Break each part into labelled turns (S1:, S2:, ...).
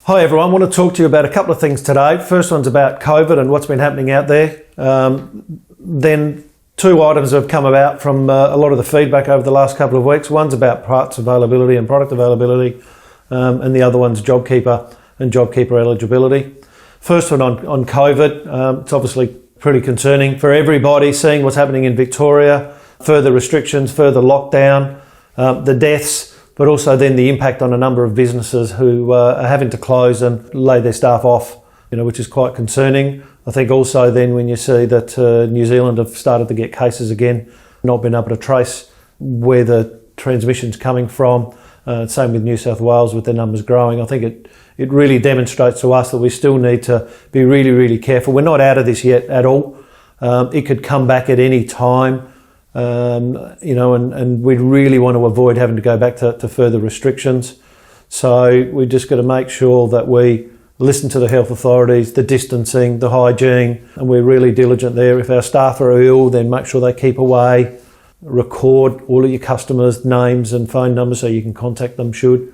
S1: Hi everyone, I want to talk to you about a couple of things today. First one's about COVID and what's been happening out there. Then two items have come about from a lot of the feedback over the last couple of weeks. One's about parts availability and product availability, and the other one's JobKeeper and JobKeeper eligibility. First one on COVID. It's obviously pretty concerning for everybody, seeing what's happening in Victoria, further restrictions, further lockdown, the deaths, but also then the impact on a number of businesses who are having to close and lay their staff off, which is quite concerning. I think also then when you see that New Zealand have started to get cases again, not been able to trace where the transmission's coming from, same with New South Wales with their numbers growing. I think it really demonstrates to us that we still need to be really, really careful. We're not out of this yet at all. It could come back at any time. And we really want to avoid having to go back to further restrictions. So we just got to make sure that we listen to the health authorities, the distancing, the hygiene, and we're really diligent there. If our staff are ill, then make sure they keep away. Record all of your customers' names and phone numbers so you can contact them to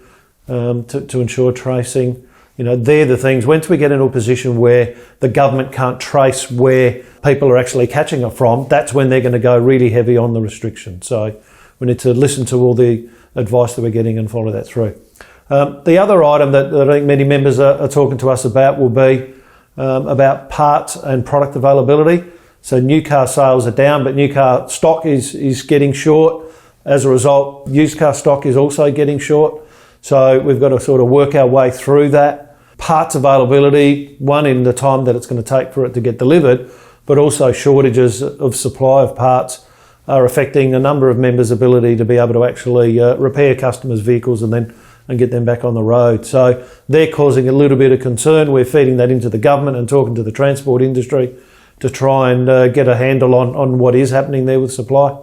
S1: ensure tracing. They're the things. Once we get into a position where the government can't trace where people are actually catching it from, that's when they're going to go really heavy on the restrictions. So we need to listen to all the advice that we're getting and follow that through. The other item that I think many members are talking to us about will be about parts and product availability. So new car sales are down, but new car stock is getting short. As a result, used car stock is also getting short. So we've got to sort of work our way through that. Parts availability, one, in the time that it's going to take for it to get delivered, but also shortages of supply of parts are affecting a number of members' ability to be able to actually repair customers' vehicles and get them back on the road. So they're causing a little bit of concern. We're feeding that into the government and talking to the transport industry to try and get a handle on what is happening there with supply.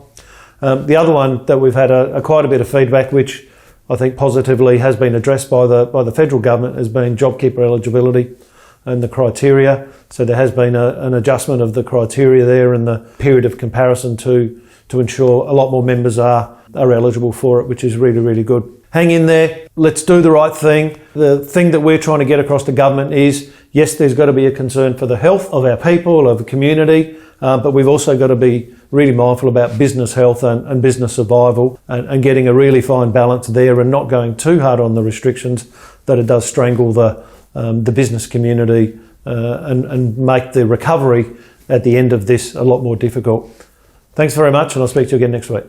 S1: The other one that we've had quite a bit of feedback, which I think positively has been addressed by the federal government, has been JobKeeper eligibility and the criteria. So there has been an adjustment of the criteria there and the period of comparison to ensure a lot more members are eligible for it, which is really, really good. Hang in there. Let's do the right thing. The thing that we're trying to get across to government is, yes, there's got to be a concern for the health of our people, of the community, but we've also got to be really mindful about business health and business survival and getting a really fine balance there and not going too hard on the restrictions that it does strangle the business community and make the recovery at the end of this a lot more difficult. Thanks very much, and I'll speak to you again next week.